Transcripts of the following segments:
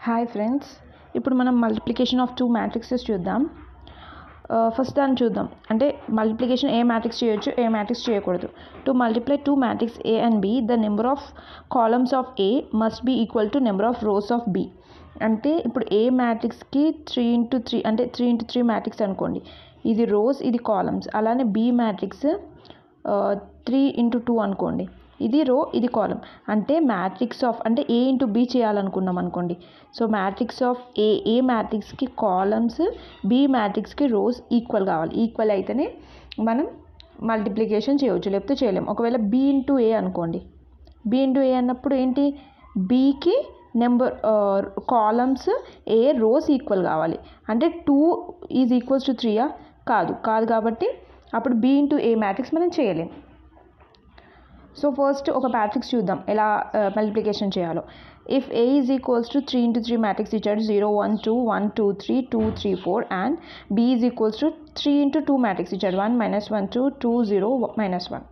Hi friends, ఇప్పుడు మనం multiplication of two matrices చూద్దాం. ఫస్ట్ దాన్ని చూద్దాం. అంటే మల్టిప్లికేషన్ ఏ మ్యాట్రిక్స్ చేయొచ్చు, ఏ మ్యాట్రిక్స్ చేయకూడదు. To multiply two matrix A and B, the number of columns of A must be equal to number of rows of B. అంటే ఇప్పుడు ఏ మ్యాట్రిక్స్కి 3x3 అంటే 3x3 మ్యాట్రిక్స్ అనుకోండి. ఇది రోస్, ఇది కాలమ్స్. అలానే బి మ్యాట్రిక్స్ 3x2 అనుకోండి. ఇది రో, ఇది కాలం. అంటే మ్యాట్రిక్స్ ఆఫ్ అంటే ఏ ఇంటూ బి చేయాలనుకున్నాం అనుకోండి. సో మ్యాట్రిక్స్ ఆఫ్ ఏ మ్యాట్రిక్స్కి కాలమ్స్, బి మ్యాట్రిక్స్కి రోస్ ఈక్వల్ కావాలి. ఈక్వల్ అయితేనే మనం మల్టిప్లికేషన్ చేయవచ్చు, లేకపోతే చేయలేము. ఒకవేళ బి ఇంటూ ఏ అనుకోండి. బి ఇంటూ ఏ అన్నప్పుడు ఏంటి, బికి నెంబర్ కాలమ్స్, ఏ రోస్ ఈక్వల్ కావాలి. అంటే 2 ఈజ్ ఈక్వల్స్ టు 3 కాదు కాబట్టి అప్పుడు బి ఇంటూ ఏ మ్యాట్రిక్స్ మనం చేయలేం. సో ఫస్ట్ ఒక మ్యాట్రిక్స్ చూద్దాం ఎలా మల్టిప్లికేషన్ చేయాలో. If A is equals to 3x3 matrix ఇచ్చాడు, 0 1 2 1 2 3 2 3 4 and B is equals to 3x2 matrix ఇచ్చాడు, 1 1 2 2 0 1.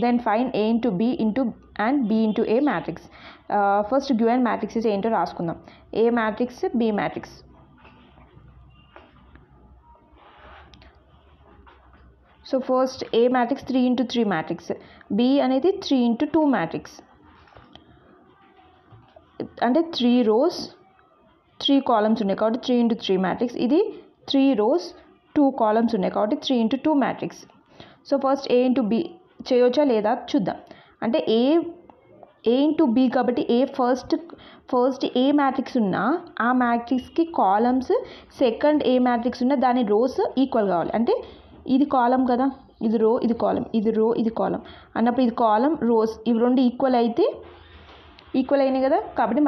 Then find A into B into and B into A matrix. First given matrices ఏంటో రాసుకుందాం. A matrix, B matrix. So first A matrix 3x3 matrix, B అనేది 3x2 matrix. అంటే 3 rose 3 columns ఉన్నాయి కాబట్టి 3x3 matrix. ఇది 3 rose 2 columns ఉన్నాయి కాబట్టి 3x2 matrix. So first ఏ into B చేయొచ్చా లేదా చూద్దాం. అంటే ఏ ఇంటూ బి కాబట్టి ఫస్ట్ ఏ మ్యాట్రిక్స్ ఉన్నా ఆ మ్యాట్రిక్స్కి కాలమ్స్, సెకండ్ ఏ మ్యాట్రిక్స్ ఉన్నా దాని రోస్ ఈక్వల్ కావాలి. అంటే ఇది కాలం కదా, ఇది రో, ఇది కాలం, ఇది రో, ఇది కాలం అన్నప్పుడు ఇది కాలం, రోస్ ఇవి రెండు ఈక్వల్ అయినాయి కదా, కాబట్టి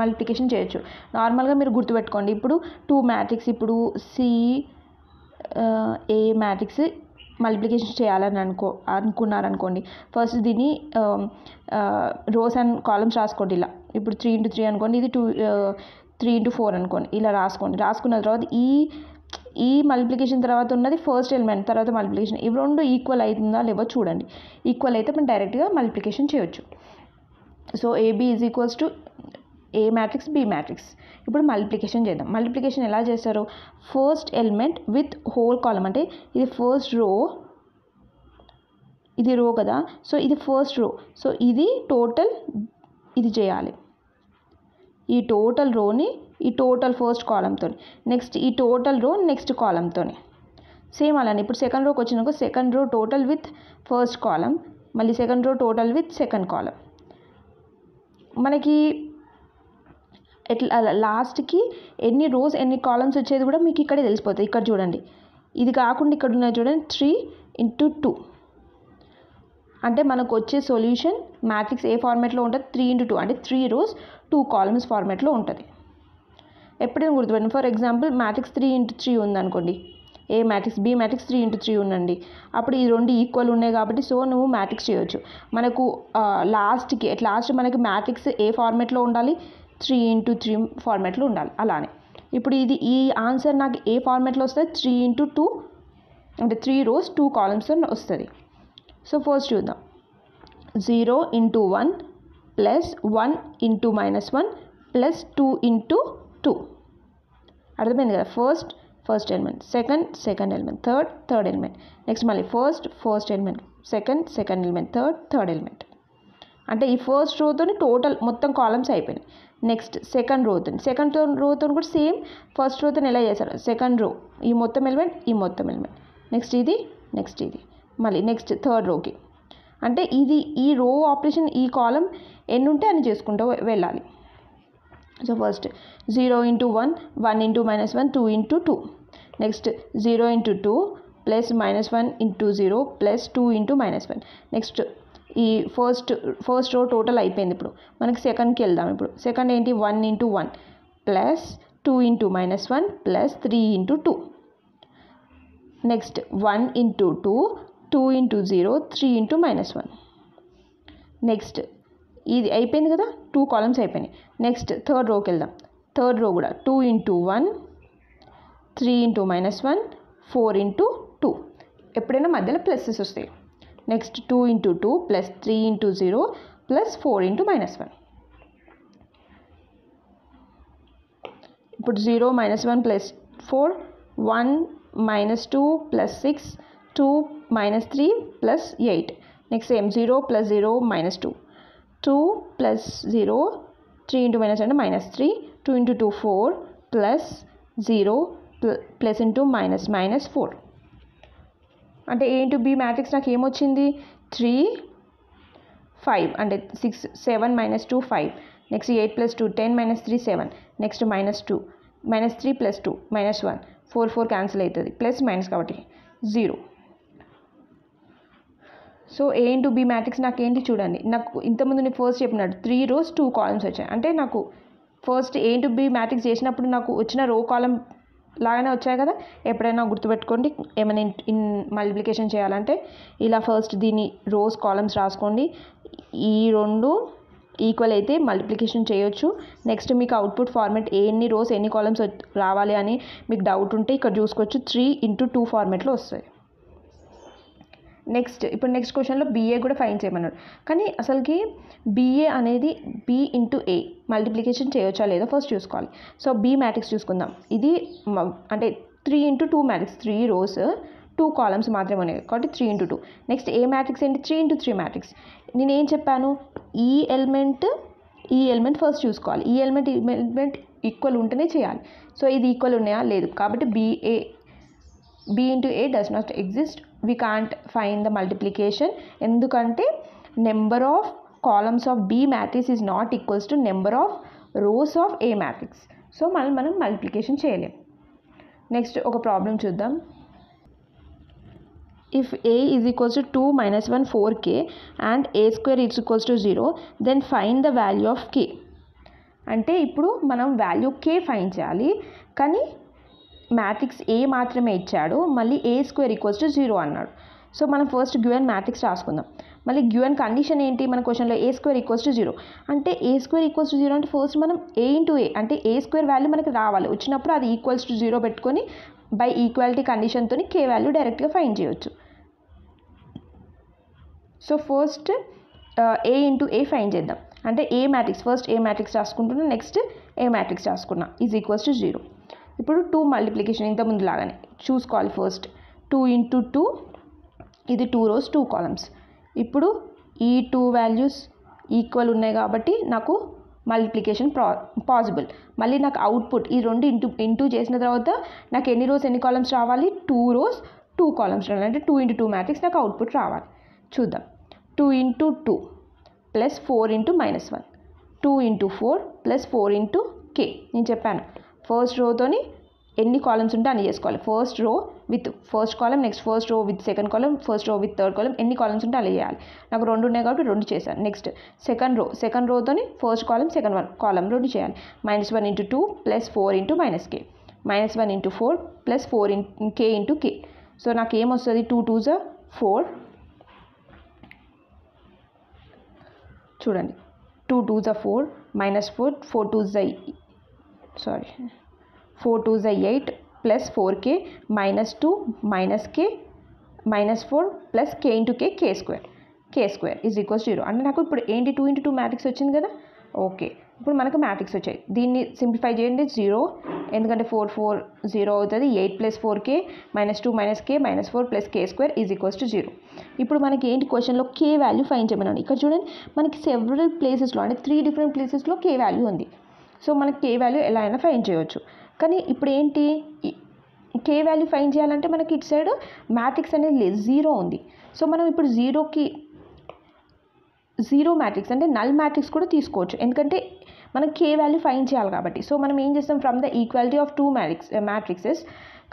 మల్టిప్లికేషన్ చేయొచ్చు. నార్మల్గా మీరు గుర్తుపెట్టుకోండి. ఇప్పుడు 2 మ్యాట్రిక్స్, ఇప్పుడు ఏ మ్యాట్రిక్స్ మల్టిప్లికేషన్ చేయాలని అనుకున్నారనుకోండి. ఫస్ట్ దీన్ని రోస్ అండ్ కాలమ్స్ రాసుకోండి ఇలా. ఇప్పుడు 3x3 అనుకోండి, ఇది 3x4 అనుకోండి. ఇలా రాసుకున్న తర్వాత ఈ మల్టిప్లికేషన్ తర్వాత ఉన్నది ఫస్ట్ ఎలిమెంట్, తర్వాత మల్టిప్లికేషన్. ఇవి రెండు ఈక్వల్ అవుతుందా లేవో చూడండి. ఈక్వల్ అయితే మనం డైరెక్ట్గా మల్టిప్లికేషన్ చేయొచ్చు. So AB is equals to A matrix, B matrix. ఇప్పుడు మల్టిప్లికేషన్ చేద్దాం. మల్టిప్లికేషన్ ఎలా చేస్తారు, first element with whole column. అంటే ఇది ఫస్ట్ రో, ఇది రో కదా, సో ఇది ఫస్ట్ రో. సో ఇది టోటల్, ఇది చేయాలి. ఈ టోటల్ రోని ఈ టోటల్ ఫస్ట్ కాలంతో, నెక్స్ట్ ఈ టోటల్ రో నెక్స్ట్ కాలంతో. సేమ్ అలానే ఇప్పుడు సెకండ్ రోకి వచ్చినాక second row total with first కాలం, మళ్ళీ second row total with second column. మనకి ఎట్లా లాస్ట్కి ఎన్ని రోస్ ఎన్ని కాలమ్స్ వచ్చేది కూడా మీకు ఇక్కడే తెలిసిపోతుంది. ఇక్కడ చూడండి, ఇది కాకుండా ఇక్కడ ఉన్నది చూడండి, 3x2. అంటే మనకు వచ్చే సొల్యూషన్ మ్యాట్రిక్స్ ఏ ఫార్మేట్లో ఉంటుంది, 3x2 అంటే 3 రోస్ 2 కాలమ్స్ ఫార్మేట్లో ఉంటుంది. ఎప్పుడైనా గుర్తుపెట్టండి. ఫర్ ఎగ్జాంపుల్ మ్యాట్రిక్స్ 3x3 ఉందనుకోండి, ఏ మ్యాట్రిక్స్, బి మ్యాట్రిక్స్ 3x3 ఉందండి. అప్పుడు ఈ రెండు ఈక్వల్ ఉన్నాయి కాబట్టి సో నువ్వు మ్యాట్రిక్స్ చేయొచ్చు. మనకు లాస్ట్ మనకి మ్యాట్రిక్స్ ఏ ఫార్మేట్లో ఉండాలి, 3x3 ఫార్మేట్లో ఉండాలి. అలానే ఇప్పుడు ఈ ఆన్సర్ నాకు ఏ ఫార్మేట్లో వస్తుంది, 3x2 అంటే 3 రోస్ 2 కాలమ్స్ వస్తుంది. సో ఫస్ట్ చూద్దాం. 0 × 1 ప్లస్ 1 × -1 ప్లస్ 2 × 2. అర్థమైంది కదా. First element, second element, third element, next మళ్ళీ first element, second element, third element. అంటే ఈ ఫస్ట్ రోతో టోటల్ మొత్తం కాలమ్స్ అయిపోయినాయి. నెక్స్ట్ సెకండ్ రోతో కూడా సేమ్ ఫస్ట్ రోతో ఎలా చేశారు, సెకండ్ రో ఈ మొత్తం ఎలిమెంట్, నెక్స్ట్ ఇది మళ్ళీ నెక్స్ట్ థర్డ్ రోకి. అంటే ఈ రో ఆపరేషన్ ఈ కాలం ఎన్ని ఉంటే అని చేసుకుంటూ వెళ్ళాలి. So first 0 × 1 1 × -1 2 × 2. Next 0 × 2 plus -1 × 0 plus 2 × -1. Next ఈ ఫస్ట్ రో టోటల్ అయిపోయింది. ఇప్పుడు మనకి సెకండ్కి వెళ్దాం. ఇప్పుడు సెకండ్ ఏంటి, 1 × 1 ప్లస్ 2 × -1 ప్లస్ 3 × 2. నెక్స్ట్ 1 × 2 2 × 0 3 × -1. నెక్స్ట్ ఇది అయిపోయింది కదా, 2 కాలమ్స్ అయిపోయినాయి. నెక్స్ట్ థర్డ్ రోకి వెళ్దాం. థర్డ్ రో కూడా 2 × 1 3 × -1 4 × 2. ఎప్పుడైనా మధ్యలో ప్లస్సెస్ వస్తాయి. Next 2 × 2 plus 3 × 0 plus 4 × -1. ఇప్పుడు 0 - 1 + 4, 1 - 2 + 6, 2 - 3 + 8. Next same 0 + 0 - 2, 2 + 0, 3 × -1 -3, 2 × 2 4 + 0 plus into minus 4. అంటే A × B మ్యాట్రిక్స్ నాకు ఏమొచ్చింది 3 5 అంటే 6 7 - 2 5. నెక్స్ట్ 8 + 2 10 - 3 7. నెక్స్ట్ -2 -3 + 2 -1 4 4 క్యాన్సిల్ అవుతుంది ప్లస్ మైనస్ కాబట్టి 0. సో A × B మ్యాట్రిక్స్ నాకు ఏంటి చూడండి, నాకు ఇంతకుముందు నేను ఫస్ట్ చెప్పినట్టు 3 rows 2 columns వచ్చాయి. అంటే నాకు ఫస్ట్ A × B మ్యాట్రిక్స్ చేసినప్పుడు నాకు వచ్చిన రో కాలం లాగానే వచ్చాయి కదా. ఎప్పుడైనా గుర్తుపెట్టుకోండి, ఏమైనా మల్టిప్లికేషన్ చేయాలంటే ఇలా ఫస్ట్ దీన్ని రోస్ కాలమ్స్ రాసుకోండి. ఈ రెండు ఈక్వల్ అయితే మల్టిప్లికేషన్ చేయొచ్చు. నెక్స్ట్ మీకు అవుట్పుట్ ఫార్మేట్ ఎన్ని రోస్ ఎన్ని కాలమ్స్ రావాలి అని మీకు డౌట్ ఉంటే ఇక్కడ చూసుకోవచ్చు. 3 × 2 ఫార్మేట్లో వస్తాయి. ఇప్పుడు నెక్స్ట్ క్వశ్చన్లో BA కూడా ఫైండ్ చేయమన్నాడు. కానీ అసలుకి BA అనేది B × A మల్టిప్లికేషన్ చేయొచ్చా లేదో ఫస్ట్ చూసుకోవాలి. సో B మ్యాట్రిక్స్ చూసుకుందాం. ఇది అంటే 3 × 2 మ్యాట్రిక్స్, 3 rows 2 columns మాత్రమే ఉన్నాయి కాబట్టి 3 × 2. నెక్స్ట్ A మ్యాట్రిక్స్ ఏంటి 3 × 3 మ్యాట్రిక్స్. నేనేం చెప్పాను, ఈ ఎలిమెంట్ ఫస్ట్ చూసుకోవాలి. ఈ ఎలిమెంట్ ఈక్వల్ ఉంటేనే చేయాలి. సో ఇది ఈక్వల్ ఉన్నాయా లేదు కాబట్టి B × A does not exist. We can't find the multiplication. ఎందుకంటే number of columns of B matrix is not equals to number of rows of A matrix. So మనం multiplication చేయలేం. Next ఒక problem చూద్దాం. If A is equals to 2 - 1 4k and A² is equals to 0, then find the value of k. అంటే ఇప్పుడు మనం value k find చేయాలి. కానీ matrix A మాత్రమే ఇచ్చాడు, మళ్ళీ A² = 0 అన్నాడు. సో మనం ఫస్ట్ గివెన్ మ్యాట్రిక్స్ రాసుకుందాం. మళ్ళీ గివెన్ కండిషన్ ఏంటి మన క్వశ్చన్లో A² = 0. అంటే A² = 0 అంటే ఫస్ట్ మనం A × A అంటే A² వాల్యూ మనకి రావాలి. వచ్చినప్పుడు అది ఈక్వల్స్ టు 0 పెట్టుకొని బై ఈక్వాలిటీ కండిషన్తో k వాల్యూ డైరెక్ట్గా ఫైండ్ చేయొచ్చు. So first A × A find చేద్దాం. అంటే A matrix first A matrix రాసుకుంటున్నా, నెక్స్ట్ A మ్యాట్రిక్స్ రాసుకున్నా = 0. ఇప్పుడు 2 మల్టిప్లికేషన్ ఇంతకుముందు లాగానే చూసుకోవాలి. ఫస్ట్ 2 × 2 ఇది 2 rows 2 columns. ఇప్పుడు ఈ 2 వాల్యూస్ ఈక్వల్ ఉన్నాయి కాబట్టి నాకు మల్టిప్లికేషన్ పాసిబుల్. మళ్ళీ నాకు అవుట్పుట్ ఈ రెండు ఇంటూ చేసిన తర్వాత నాకు ఎన్ని రోస్ ఎన్ని కాలమ్స్ రావాలి 2 rows 2 columns రావాలి. అంటే 2 × 2 మ్యాట్రిక్స్ నాకు అవుట్పుట్ రావాలి. చూద్దాం. 2 × 2 + 4 × -1, 2 × 4 + 4 × k. నేను చెప్పాను ఫస్ట్ రోతోని ఎన్ని కాలమ్స్ ఉంటే అన్ని చేసుకోవాలి. First row with first column, next first row with second column, first row with third column, ఎన్ని కాలమ్స్ ఉంటే అలా చేయాలి. నాకు 2 ఉన్నాయి కాబట్టి 2 చేశాను. నెక్స్ట్ సెకండ్ రోతోని ఫస్ట్ కాలమ్ సెకండ్ కాలమ్ 2 చేయాలి. -1 × 2 + 4 × -k, -1 × 4 + 4 k × k. సో నాకు ఏమొస్తుంది 2 2s 4. చూడండి 2 2s 4 -4 4 2s 8 + 4k -2 -k -4 + k × k k² = 0. అంటే నాకు ఇప్పుడు ఏంటి 2 × 2 మ్యాట్రిక్స్ వచ్చింది కదా. ఓకే, ఇప్పుడు మనకు మ్యాట్రిక్స్ వచ్చాయి. దీన్ని సింప్లిఫై చేయండి 0, ఎందుకంటే 4 4 0 అవుతుంది. 8 + 4k -2 - k -4 + k² = 0. ఇప్పుడు మనకి ఏంటి క్వశ్చన్లో k వాల్యూ ఫైండ్ చేయమన్నాడు. ఇక్కడ చూడండి మనకి సెవరల్ ప్లేసెస్లో అంటే 3 different ప్లేసెస్లో k వాల్యూ ఉంది. సో మనకి k వాల్యూ ఎలా అయినా ఫైండ్ చేయవచ్చు. కానీ ఇప్పుడు ఏంటి k వాల్యూ ఫైండ్ చేయాలంటే మనకి ఇటు సైడ్ మ్యాట్రిక్స్ అనేది లేదు, 0 ఉంది. సో మనం ఇప్పుడు 0 మ్యాట్రిక్స్ అంటే నల్ మ్యాట్రిక్స్ కూడా తీసుకోవచ్చు, ఎందుకంటే మనం k వాల్యూ ఫైండ్ చేయాలి కాబట్టి. సో మనం ఏం చేస్తాం, from the equality of 2 matrices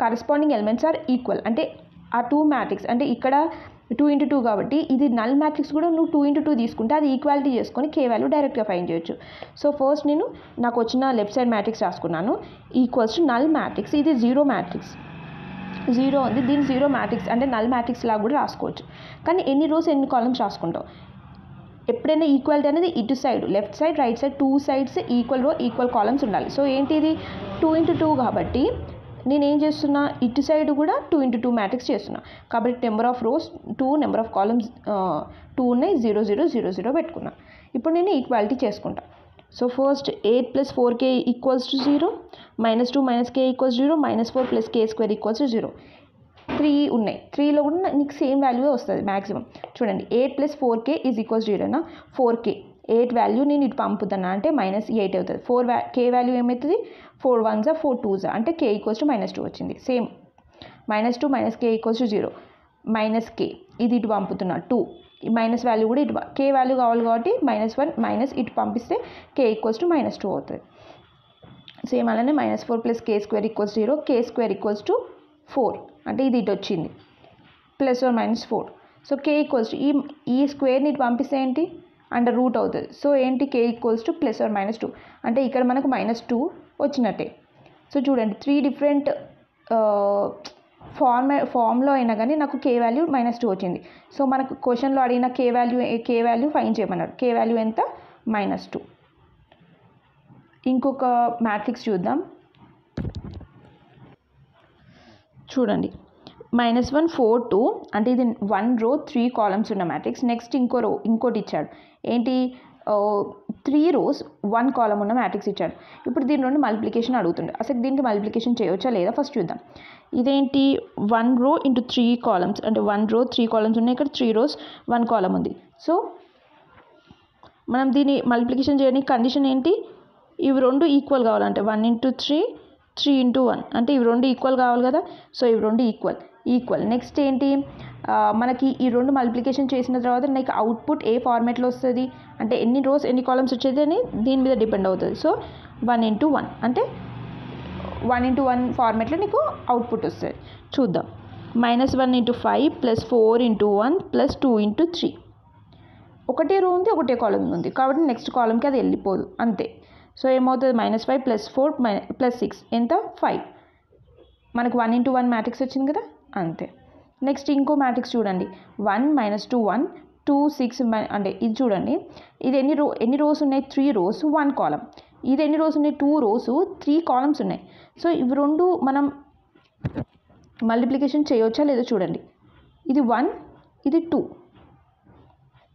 corresponding elements are equal. అంటే ఆ 2 మ్యాట్రిక్స్ అంటే ఇక్కడ 2 × 2 కాబట్టి ఇది నల్ మ్యాట్రిక్స్ కూడా నువ్వు 2 × 2 తీసుకుంటే అది ఈక్వాలిటీ చేసుకొని k వాల్యూ డైరెక్ట్గా ఫైండ్ చేయొచ్చు. సో ఫస్ట్ నేను నాకు వచ్చిన లెఫ్ట్ సైడ్ మ్యాట్రిక్స్ రాసుకున్నాను = నల్ మ్యాట్రిక్స్. ఇది 0 మ్యాట్రిక్స్ 0 ఉంది, దీని 0 మ్యాట్రిక్స్ అంటే నల్ మ్యాట్రిక్స్ లాగా కూడా రాసుకోవచ్చు. కానీ ఎన్ని రోస్ ఎన్ని కాలమ్స్ రాసుకుంటావు. ఎప్పుడైనా ఈక్వాలిటీ అనేది ఇటు side left side right side 2 sides equal రో ఈక్వల్ కాలమ్స్ ఉండాలి. సో ఏంటి ఇది 2 × 2 కాబట్టి నేనేం చేస్తున్నా ఇటు సైడ్ కూడా 2 × 2 మ్యాట్రిక్స్ చేస్తున్నా కాబట్టి number of rose 2 number of columns 2 ఉన్నాయి 0 0 0 0 పెట్టుకున్నా. ఇప్పుడు నేను ఈక్వాలిటీ చేసుకుంటా. So first 8 + 4k = 0, -2 - k = 0, -4 + k² = 0. 3 ఉన్నాయి. 3లో కూడా నీకు సేమ్ వాల్యూ వస్తుంది మ్యాక్సిమం. చూడండి 8 + 4k = 0 4k 8 వాల్యూ నేను ఇటు పంపుతున్నా అంటే -8 అవుతుంది. k వాల్యూ ఏమవుతుంది 4 1s 4 2s అంటే k = -2 వచ్చింది. సేమ్ -2 - k = 0 -k ఇది ఇటు పంపుతున్నా 2 మైనస్ వాల్యూ కూడా ఇటు k వాల్యూ కావాలి కాబట్టి -1 మైనస్ ఇటు పంపిస్తే k = -2 అవుతుంది. సేమ్ అలానే -4 + k² = 0 k² = 4 అంటే ఇది ఇటు వచ్చింది +or -4. సో k ఈ స్క్వేర్ని ఇటు పంపిస్తే ఏంటి అండర్ రూట్ అవుతుంది. సో ఏంటి k = +or -2 అంటే ఇక్కడ మనకు -2 వచ్చినట్టే. సో చూడండి 3 డిఫరెంట్ ఫామ్లో అయినా కానీ నాకు k వాల్యూ -2 వచ్చింది. సో మనకు క్వశ్చన్లో అడిగిన k వాల్యూ ఫైండ్ చేయమన్నాడు. k వాల్యూ ఎంత -2. ఇంకొక మ్యాట్రిక్స్ చూద్దాం. చూడండి -1 4 2 అంటే ఇది 1 రో 3 కాలమ్స్ ఉన్న మ్యాట్రిక్స్. నెక్స్ట్ ఇంకోటి ఇచ్చాడు ఏంటి 3 rows 1 కాలమ్ ఉన్న మ్యాట్రిక్స్ ఇచ్చాడు. ఇప్పుడు దీని నుండి మల్టిప్లికేషన్ అడుగుతుండే. అసలు దీనికి మల్టిప్లికేషన్ చేయవచ్చా లేదా ఫస్ట్ చూద్దాం. ఇదేంటి 1 row × 3 కాలమ్స్ అంటే 1 row 3 కాలమ్స్ ఉన్నాయి. ఇక్కడ 3 rows 1 కాలమ్ ఉంది. సో మనం దీన్ని మల్టిప్లికేషన్ చేయడానికి కండిషన్ ఏంటి ఇవి రెండు ఈక్వల్ కావాలంటే 1 × 3 3 × 1 అంటే ఇవి రెండు ఈక్వల్ కావాలి కదా. సో ఇవి రెండు ఈక్వల్. నెక్స్ట్ ఏంటి మనకి ఈ రెండు మల్టిప్లికేషన్ చేసిన తర్వాత నీకు అవుట్పుట్ ఏ ఫార్మేట్లో వస్తుంది అంటే ఎన్ని రోస్ ఎన్ని కాలమ్స్ వచ్చేది అని దీని మీద డిపెండ్ అవుతుంది. సో 1 × 1 అంటే 1 × 1 ఫార్మేట్లో నీకు అవుట్పుట్ వస్తుంది. చూద్దాం -1 × 5 + 4 × 1 + 2 × 3 ఒకటే రో ఉంది ఒకటే కాలమ్ ఉంది కాబట్టి నెక్స్ట్ కాలమ్కి అది వెళ్ళిపోదు అంతే. సో ఏమవుతుంది -5 + 4 + 6 ఎంత 5 మనకు 1 × 1 మ్యాట్రిక్స్ వచ్చింది కదా అంతే. నెక్స్ట్ ఇంకో మ్యాట్రిక్స్ చూడండి 1 -2 1 2 6 అంటే ఇది చూడండి ఇది ఎన్ని రోస్ ఉన్నాయి 3 rows 1 కాలమ్. ఇది ఎన్ని రోస్ ఉన్నాయి 2 rows 3 కాలమ్స్ ఉన్నాయి. సో ఇవి రెండు మనం మల్టిప్లికేషన్ చేయవచ్చా లేదో చూడండి. ఇది 1 ఇది 2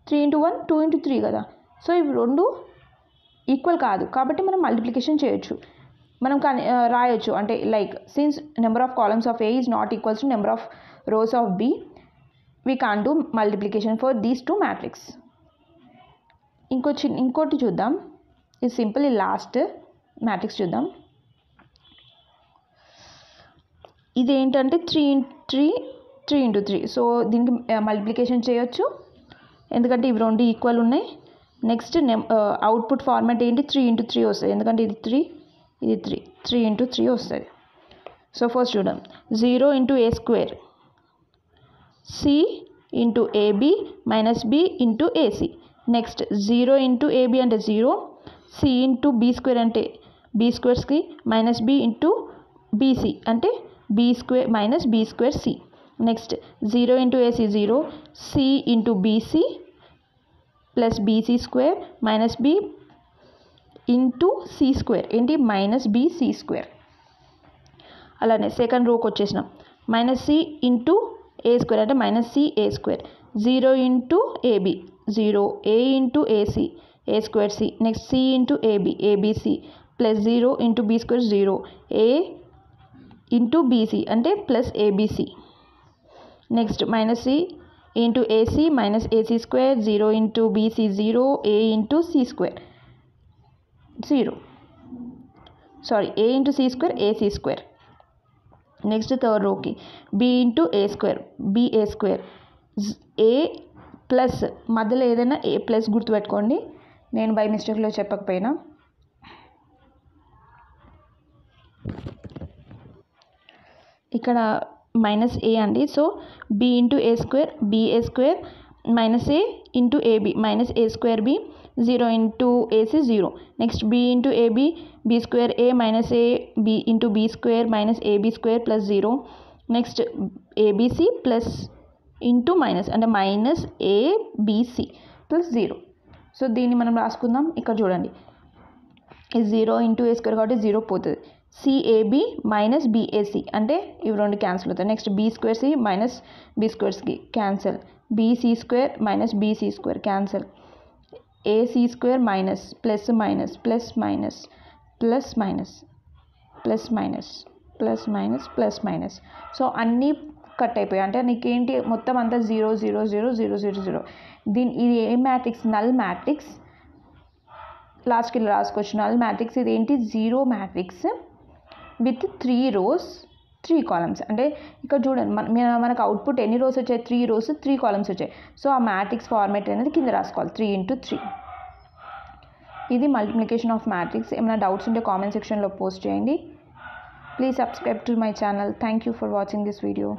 3 × 1 2 × 3 కదా. సో ఇవి రెండు ఈక్వల్ కాదు కాబట్టి మనం మల్టిప్లికేషన్ చేయొచ్చు. మనం రాయొచ్చు అంటే like since number of columns of A is not equals to number of rows of B we can't do multiplication for these two matrix. ఇంకోటి చూద్దాం. ఇది సింపుల్ ఈ లాస్ట్ మ్యాట్రిక్స్ చూద్దాం. ఇది ఏంటంటే 3 × 3 సో దీనికి మల్టిప్లికేషన్ చేయొచ్చు ఎందుకంటే ఇవి రెండు ఈక్వల్ ఉన్నాయి. నెక్స్ట్ అవుట్పుట్ ఫార్మాట్ ఏంటి 3 × 3 వస్తుంది ఎందుకంటే ఇది 3 ఇది 3 × 3 వస్తుంది. సో ఫస్ట్ చూద్దాం 0 × A² C × AB - B × AC. Next 0 × AB అంటే 0 C × B² అంటే B²కి -B × BC అంటే B² - B² C. Next 0 × AC 0 C × BC + BC² - B × C² ఏంటి -BC². అలానే సెకండ్ రోకి వచ్చేసినాం -C × A² అంటే -CA². 0 × AB 0 A × AC A² C. Next C × AB ABC + 0 × B² 0 A × BC అంటే +ABC. Next -C × AC -AC². 0 × BC 0 A × C². 0 sorry A × C² AC². Next third రోకి B × A² BA² A plus మధ్యలో ఏదైనా A plus గుర్తుపెట్టుకోండి నేను by మిస్టేక్లో చెప్పకపోయినా. ఇక్కడ -A అండి. So B × A² BA² -A × AB -A²B 0 × AC 0. Next B × AB B² A - A B × B² -AB² + 0. Next ABC plus into minus అంటే -ABC + 0. So దీన్ని మనం రాసుకుందాం. ఇక్కడ చూడండి ఇది 0 × A² కాబట్టి 0 పోతుంది. CAB - BAC అంటే ఇవి రెండు క్యాన్సిల్ అవుతాయి. Next B²C - B²C cancel. BC² - BC² cancel. AC square minus plus minus plus minus plus minus plus minus plus minus plus minus. So అన్నీ కట్ అయిపోయాయి. అంటే నీకేంటి మొత్తం అంతా 0 0 0 0 0 0. ఇది ఏ మ్యాట్రిక్స్? Null matrix. లాస్ట్కి ఇలా రాసుకోవచ్చు నల్ మ్యాట్రిక్స్. ఇది ఏంటి? 0 మ్యాట్రిక్స్ విత్ 3 rows 3 columns. అంటే ఇక్కడ చూడండి మనకు అవుట్పుట్ ఎన్ని రోస్ వచ్చాయి? 3 rows 3 columns వచ్చాయి. సో ఆ మ్యాట్రిక్స్ ఫార్మేట్ అనేది కింద రాసుకోవాలి 3 into 3. ఇది మల్టిప్లికేషన్ ఆఫ్ మ్యాట్రిక్స్. ఏమైనా డౌట్స్ ఉంటే కామెంట్ సెక్షన్లో పోస్ట్ చేయండి. Please subscribe to my channel. Thank you for watching this video.